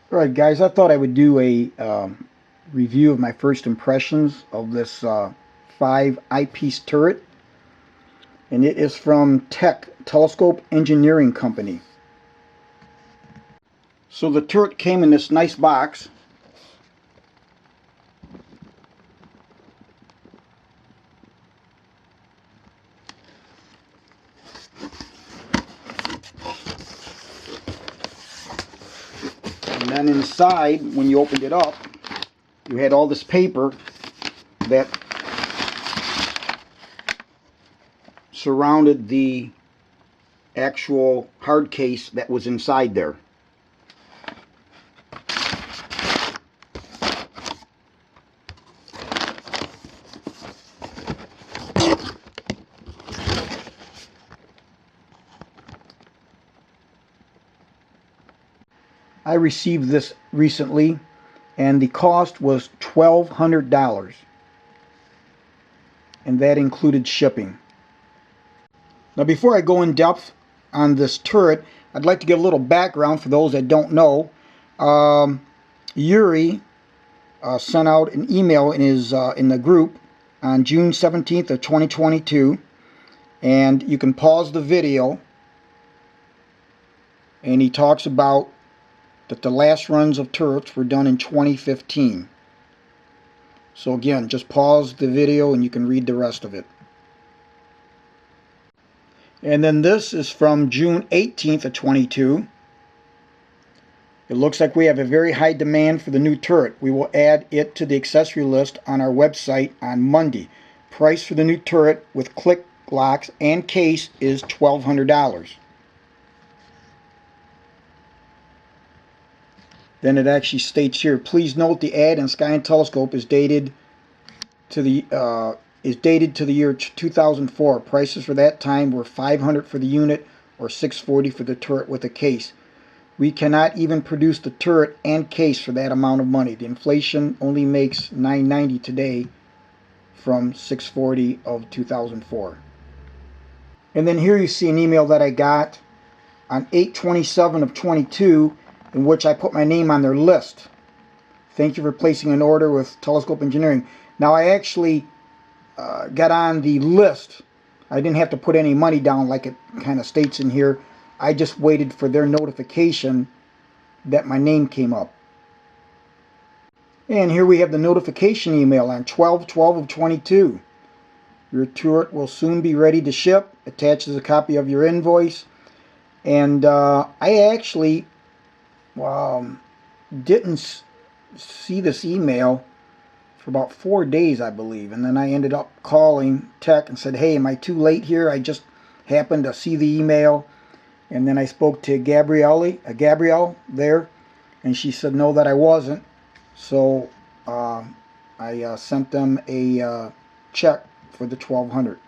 Alright guys, I thought I would do a review of my first impressions of this 5 eyepiece turret, and it is from TEC Telescope Engineering Company. So the turret came in this nice box. And then inside, when you opened it up, you had all this paper that surrounded the actual hard case that was inside there. I received this recently, and the cost was $1,200, and that included shipping. Now, before I go in depth on this turret, I'd like to give a little background for those that don't know. Yuri sent out an email in his in the group on June 17th of 2022, and you can pause the video, and he talks about that the last runs of turrets were done in 2015. So again, just pause the video and you can read the rest of it. And then this is from June 18th of 22. It looks like we have a very high demand for the new turret. We will add it to the accessory list on our website on Monday. Price for the new turret with click locks and case is $1,200. Then it actually states here, please note the ad in Sky and Telescope is dated to the year 2004. Prices for that time were $500 for the unit or $640 for the turret with a case. We cannot even produce the turret and case for that amount of money. The inflation only makes $990 today from $640 of 2004. And then here you see an email that I got on 8/27 of 22, in which I put my name on their list. Thank you for placing an order with Telescope Engineering. Now I actually got on the list. I didn't have to put any money down like it kind of states in here. I just waited for their notification that my name came up. And here we have the notification email on 12/12 of 22. Your turret will soon be ready to ship. Attaches a copy of your invoice. And I actually didn't see this email for about 4 days, I believe, and then I ended up calling Tech and said, hey, am I too late here? I just happened to see the email. And then I spoke to Gabrielle there, and she said no, that I wasn't. So I sent them a check for the $1,200.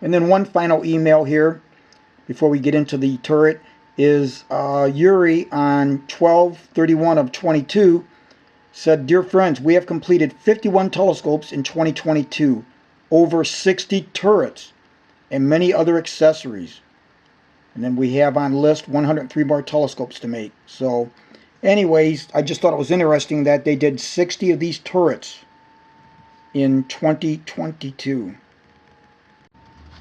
And then one final email here before we get into the turret is Yuri on 12/31 of 22 said, dear friends, we have completed 51 telescopes in 2022, over 60 turrets, and many other accessories. And then we have on list 103 more telescopes to make. So anyways, I just thought it was interesting that they did 60 of these turrets in 2022.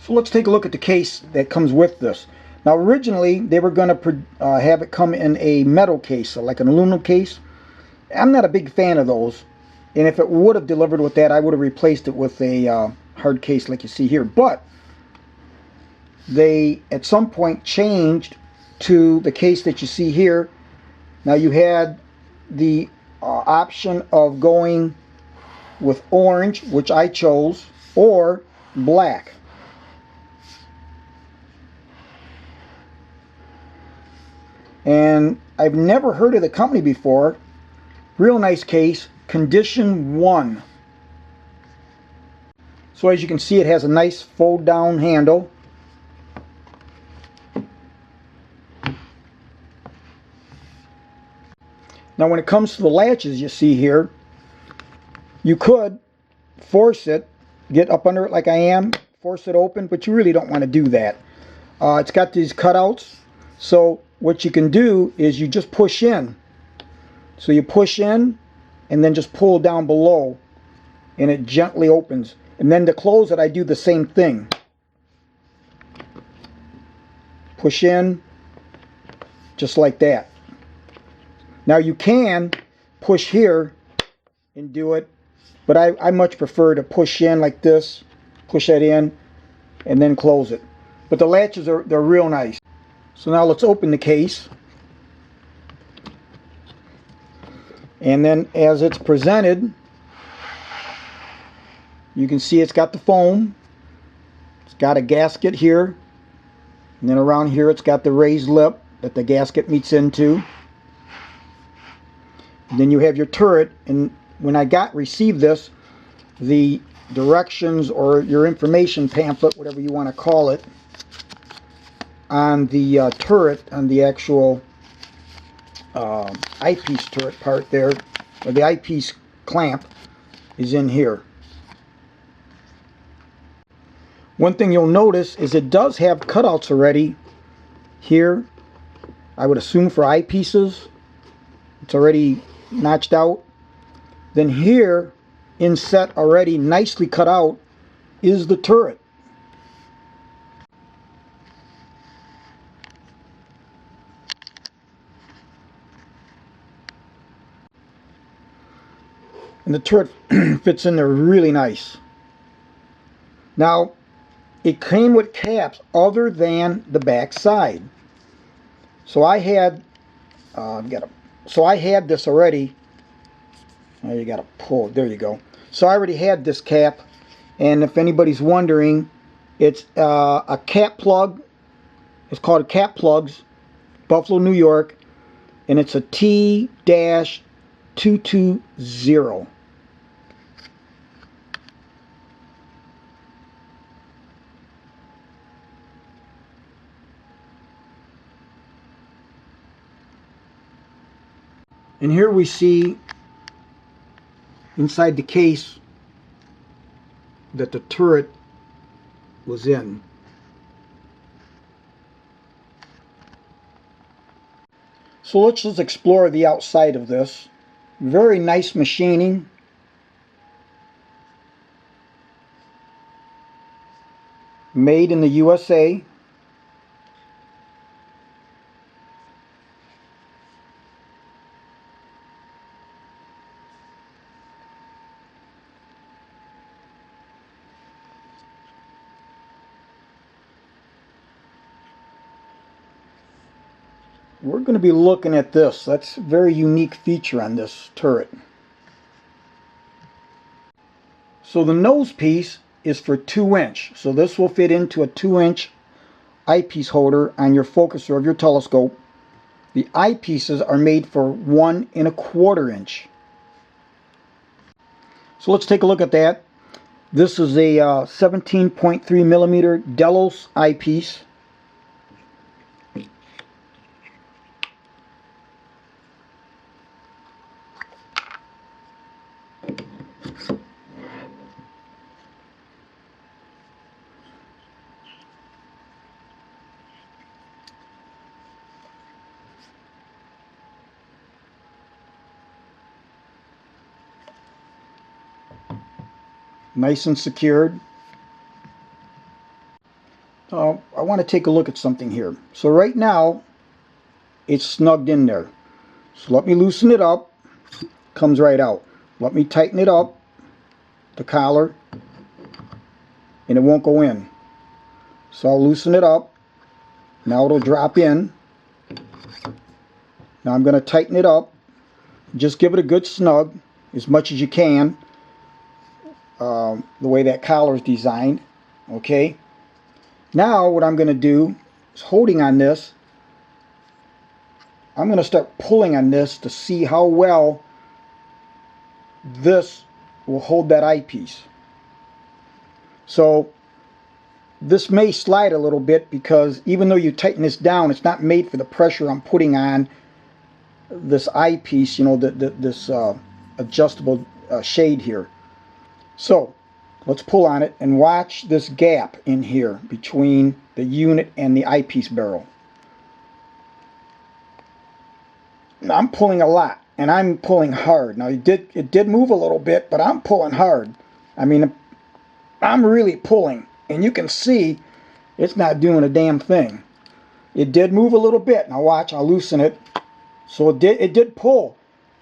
So let's take a look at the case that comes with this. Now originally they were going to have it come in a metal case, so like an aluminum case. I'm not a big fan of those, and if it would have delivered with that, I would have replaced it with a hard case like you see here. But they at some point changed to the case that you see here. Now you had the option of going with orange, which I chose, or black. And I've never heard of the company before. Real nice case, condition 1. So as you can see, it has a nice fold down handle. Now when it comes to the latches you see here, you could force it, get up under it like I am, force it open, but you really don't want to do that. It's got these cutouts, so what you can do is you just push in. So you push in and then just pull down below and it gently opens. And then to close it, I do the same thing. Push in, just like that. Now you can push here and do it, but I much prefer to push in like this, push that in, and then close it. But the latches they're real nice. So now let's open the case. And then as it's presented, you can see it's got the foam. It's got a gasket here. And then around here it's got the raised lip that the gasket meets into. And then you have your turret, and when I received this, the directions or your information pamphlet, whatever you want to call it, on the turret, on the actual eyepiece turret part there, or the eyepiece clamp, is in here. One thing you'll notice is it does have cutouts already here, I would assume for eyepieces. It's already notched out. Then here, inset already nicely cut out, is the turret. And the turret fits in there really nice. Now, it came with caps other than the back side. So I had, I had this already. Oh, you got to pull. There you go. So I already had this cap, and if anybody's wondering, it's a cap plug. It's called Cap Plugs, Buffalo, New York, and it's a T-220. And here we see inside the case that the turret was in. So let's just explore the outside of this. Very nice machining. Made in the USA. We're going to be looking at this. That's a very unique feature on this turret. So the nose piece is for 2-inch. So this will fit into a 2-inch eyepiece holder on your focuser of your telescope. The eyepieces are made for 1 1/4 inch. So let's take a look at that. This is a 17.3 millimeter Delos eyepiece. Nice and secured. I want to take a look at something here. So right now, it's snugged in there. So let me loosen it up. Comes right out. Let me tighten it up, the collar, and it won't go in. So I'll loosen it up. Now it'll drop in. Now I'm going to tighten it up. Just give it a good snug, as much as you can. The way that collar is designed. Okay. Now what I'm going to do is, holding on this, I'm going to start pulling on this to see how well this will hold that eyepiece. So this may slide a little bit because even though you tighten this down, it's not made for the pressure I'm putting on this eyepiece, you know, this adjustable shade here. So let's pull on it and watch this gap in here between the unit and the eyepiece barrel. I'm pulling a lot, and I'm pulling hard. Now it did move a little bit, but I'm pulling hard. I mean, I'm really pulling, and you can see it's not doing a damn thing. It did move a little bit. Now watch, I'll loosen it. So it did pull,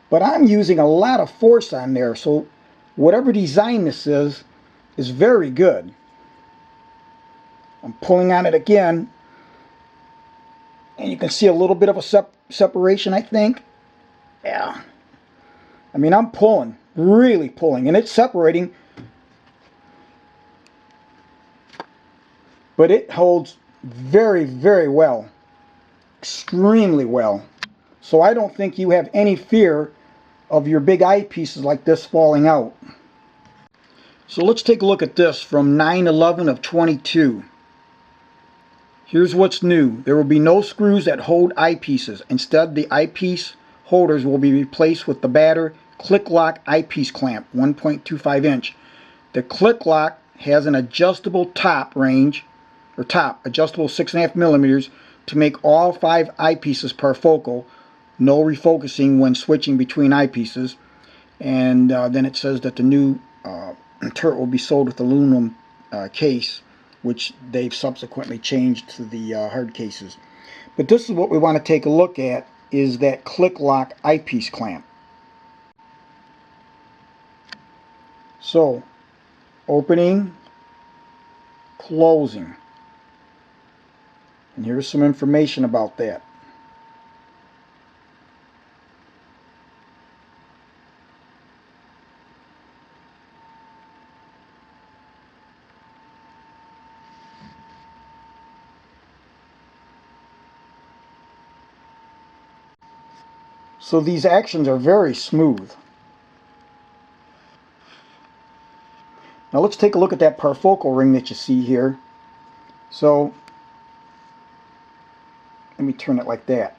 but I'm using a lot of force on there. So whatever design this is very good. I'm pulling on it again, and you can see a little bit of a separation, I think. Yeah. I mean, I'm pulling, really pulling, and it's separating, but it holds very, very well, extremely well. So I don't think you have any fear of your big eyepieces like this falling out. So let's take a look at this from 9/11 of 22. Here's what's new. There will be no screws that hold eyepieces. Instead, the eyepiece holders will be replaced with the Baader ClickLock Eyepiece Clamp, 1.25 inch. The ClickLock has an adjustable top range, or top, adjustable 6.5 millimeters to make all 5 eyepieces parfocal. No refocusing when switching between eyepieces. And then it says that the new turret will be sold with aluminum case, which they've subsequently changed to the hard cases. But this is what we want to take a look at, is that Clicklock Eyepiece Clamp. So, opening, closing. And here's some information about that. So these actions are very smooth. Now let's take a look at that parfocal ring that you see here. So let me turn it like that.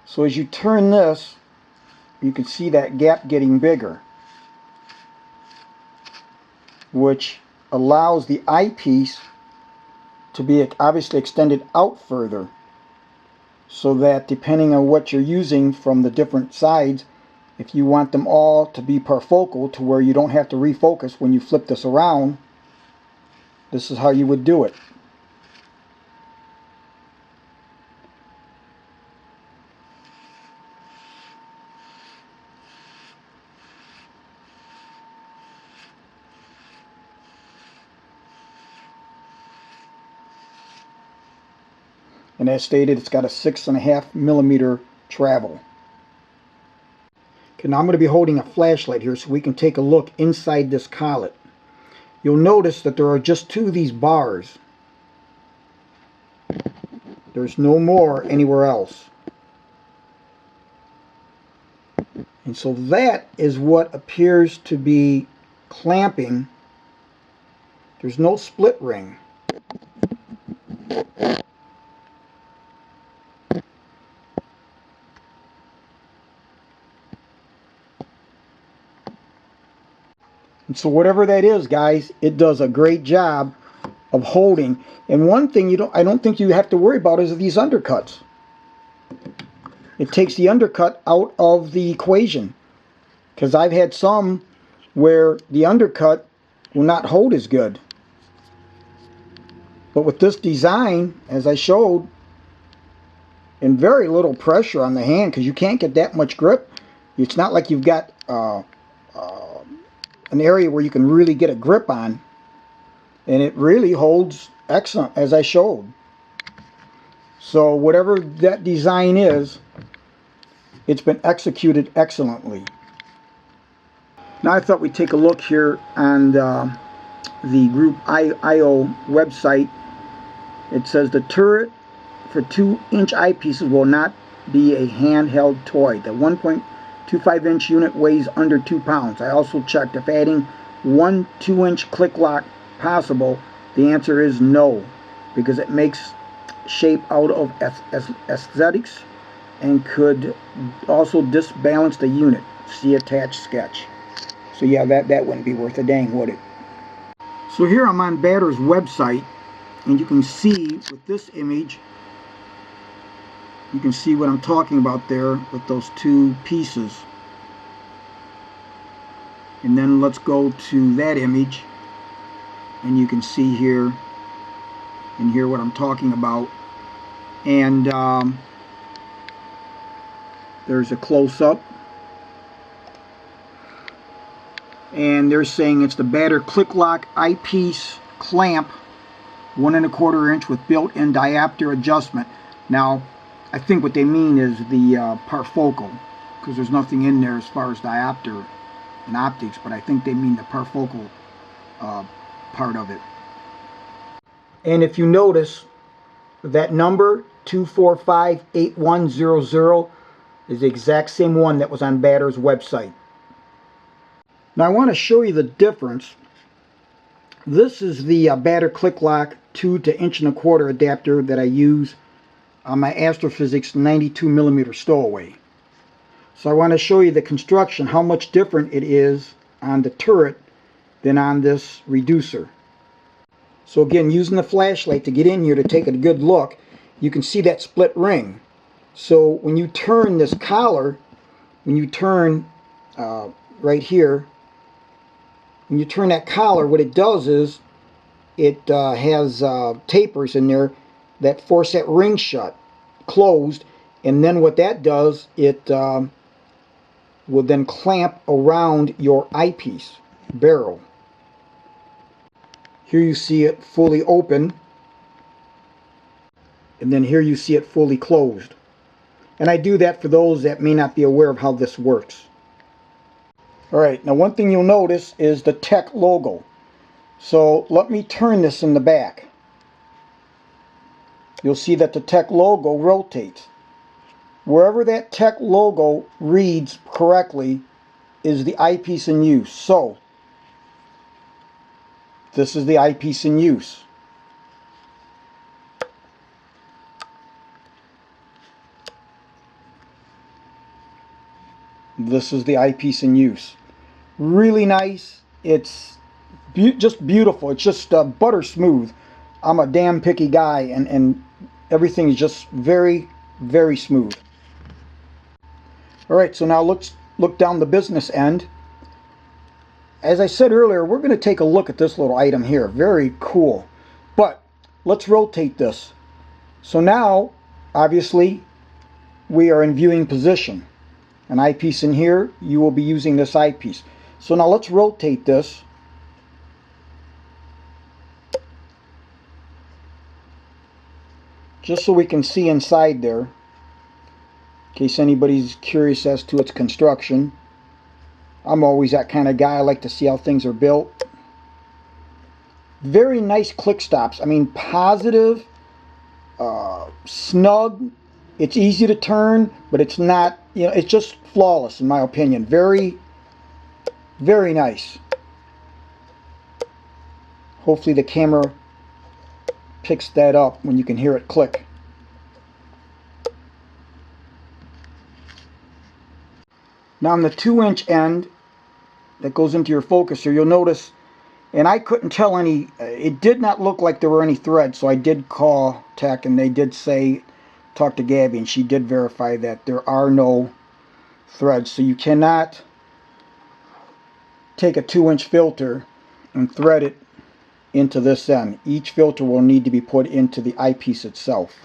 So as you turn this, you can see that gap getting bigger, which allows the eyepiece to be obviously extended out further, so that depending on what you're using from the different sides, if you want them all to be parfocal to where you don't have to refocus when you flip this around, this is how you would do it. And as stated, it's got a 6.5 millimeter travel. Okay, now I'm going to be holding a flashlight here so we can take a look inside this collet. You'll notice that there are just 2 of these bars. There's no more anywhere else. And so that is what appears to be clamping. There's no split ring. And so whatever that is, guys, it does a great job of holding. And one thing I don't think you have to worry about is these undercuts. It takes the undercut out of the equation, because I've had some where the undercut will not hold as good. But with this design, as I showed, and very little pressure on the hand, because you can't get that much grip. It's not like you've got an area where you can really get a grip on, and it really holds excellent, as I showed. So whatever that design is, it's been executed excellently. Now I thought we'd take a look here on the Group IO website. It says the turret for 2-inch eyepieces will not be a handheld toy. The 1.25-inch unit weighs under 2 pounds. I also checked if adding 1 2-inch click lock possible. The answer is no, because it makes shape out of aesthetics and could also disbalance the unit. See attached sketch. So yeah, that wouldn't be worth a dang, would it? So here I'm on Baader's website, and you can see with this image You can see what I'm talking about there with those two pieces. And then let's go to that image, and you can see here and hear what I'm talking about. And there's a close-up, and they're saying it's the Baader ClickLock Eyepiece Clamp, 1 1/4 inch with built-in diopter adjustment. Now, I think what they mean is the parfocal, because there's nothing in there as far as diopter and optics, but I think they mean the parfocal part of it. And if you notice, that number 2458100 is the exact same one that was on Baader's website. Now I want to show you the difference. This is the Baader ClickLock 2 to 1 1/4 adapter that I use on my Astrophysics 92mm stowaway. So I want to show you the construction, how much different it is on the turret than on this reducer. So again, using the flashlight to get in here to take a good look, you can see that split ring. So when you turn this collar, when you turn right here, when you turn that collar, what it does is it has tapers in there that force that ring shut, closed, and then what that does, it will then clamp around your eyepiece barrel. Here you see it fully open, and then here you see it fully closed. And I do that for those that may not be aware of how this works. Alright, now one thing you'll notice is the TEC logo. So let me turn this in the back. You'll see that the TEC logo rotates. Wherever that TEC logo reads correctly is the eyepiece in use. So this is the eyepiece in use. This is the eyepiece in use. Really nice. It's just beautiful. It's just butter smooth. I'm a damn picky guy, and everything is just very, very smooth. Alright, so now let's look down the business end. As I said earlier, we're going to take a look at this little item here. Very cool. But let's rotate this. So now, obviously, we are in viewing position. An eyepiece in here, you will be using this eyepiece. So now let's rotate this. Just so we can see inside there, in case anybody's curious as to its construction. I'm always that kind of guy. I like to see how things are built. Very nice click stops. I mean, positive, snug. It's easy to turn, but it's not, you know, it's just flawless in my opinion. Very, very nice. Hopefully the camera picks that up when you can hear it click. Now on the 2-inch end that goes into your focuser, you'll notice, and I couldn't tell any, it did not look like there were any threads, so I did call TEC and they did say, talk to Gabby, and she did verify that there are no threads. So you cannot take a 2-inch filter and thread it into this end. Each filter will need to be put into the eyepiece itself.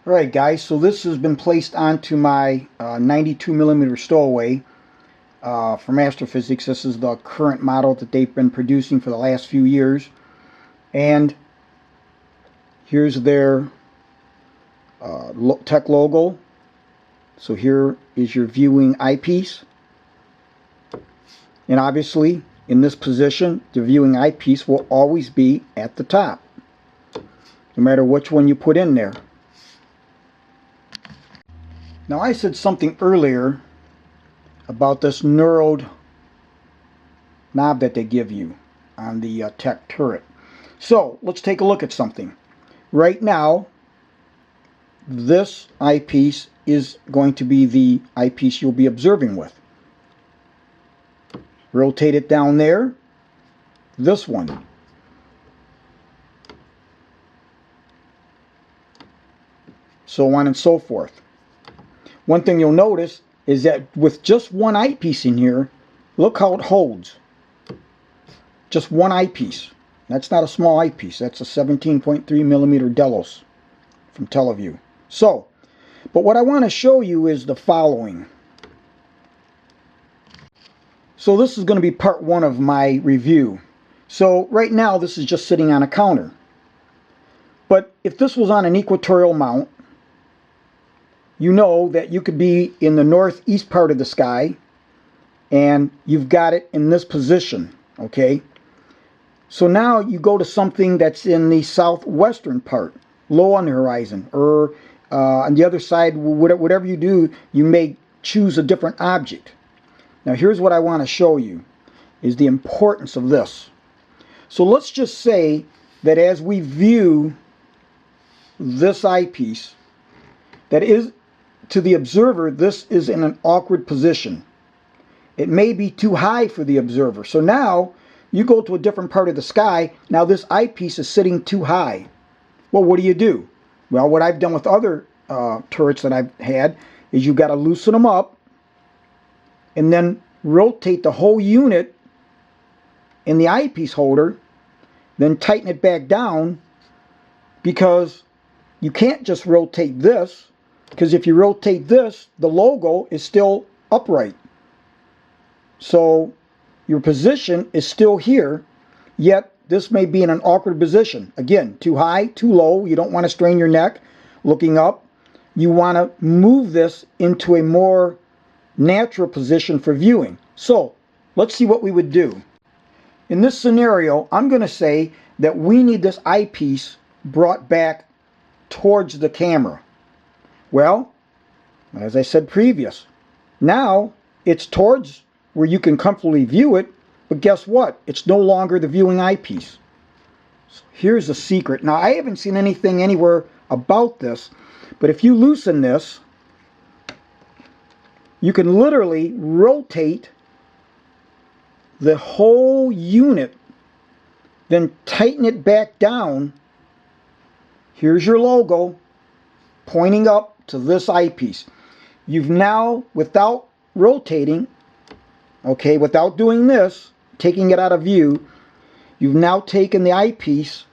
Alright guys, so this has been placed onto my 92mm stowaway from Astrophysics. This is the current model that they've been producing for the last few years. And here's their TEC logo. So here is your viewing eyepiece. And obviously, in this position, the viewing eyepiece will always be at the top, no matter which one you put in there. Now I said something earlier about this knurled knob that they give you on the TEC turret. So let's take a look at something. Right now, this eyepiece is going to be the eyepiece you'll be observing with. Rotate it down there. This one. so on and so forth. One thing you'll notice is that with just one eyepiece in here, look how it holds. Just one eyepiece. That's not a small eyepiece. That's a 17.3 millimeter Delos from Teleview. So, but what I want to show you is the following. So this is going to be part one of my review. So right now this is just sitting on a counter. But if this was on an equatorial mount, you know that you could be in the northeast part of the sky and you've got it in this position, okay? So now you go to something that's in the southwestern part, low on the horizon, or on the other side, whatever you do, you may choose a different object. Now here's what I want to show you, is the importance of this. So let's just say that as we view this eyepiece, that is, to the observer, this is in an awkward position. It may be too high for the observer. So now you go to a different part of the sky. Now this eyepiece is sitting too high. Well, what do? Well, what I've done with other turrets that I've had is you've got to loosen them up and then rotate the whole unit in the eyepiece holder, then tighten it back down, because you can't just rotate this, because if you rotate this, the logo is still upright. So your position is still here, yet this may be in an awkward position. Again, too high, too low. You don't want to strain your neck looking up. You want to move this into a more natural position for viewing. So let's see what we would do. In this scenario, I'm going to say that we need this eyepiece brought back towards the camera. Well, as I said previous, now it's towards where you can comfortably view it, but guess what? It's no longer the viewing eyepiece. So here's the secret. Now, I haven't seen anything anywhere about this, but if you loosen this, you can literally rotate the whole unit, then tighten it back down. Here's your logo pointing up to this eyepiece. You've now, without rotating, okay, without doing this, taking it out of view, you've now taken the eyepiece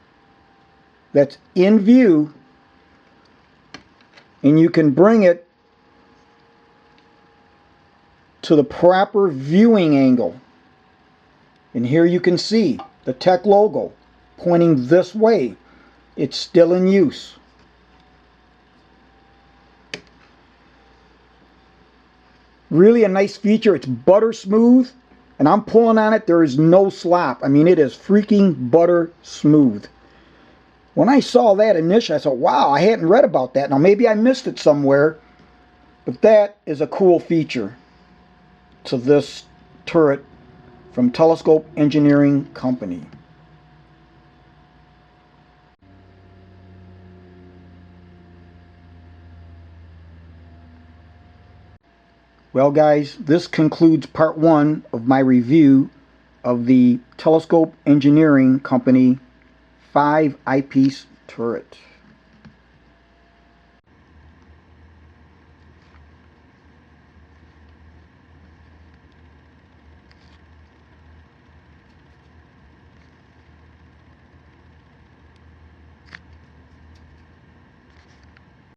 that's in view and you can bring it to the proper viewing angle. And here you can see the TEC logo pointing this way. It's still in use. Really a nice feature. It's butter smooth, and I'm pulling on it. There is no slop. I mean, it is freaking butter smooth. When I saw that initially, I thought, wow, I hadn't read about that. Now maybe I missed it somewhere, but that is a cool feature to this turret from Telescope Engineering Company. Well guys, this concludes part one of my review of the Telescope Engineering Company 5 eyepiece turret.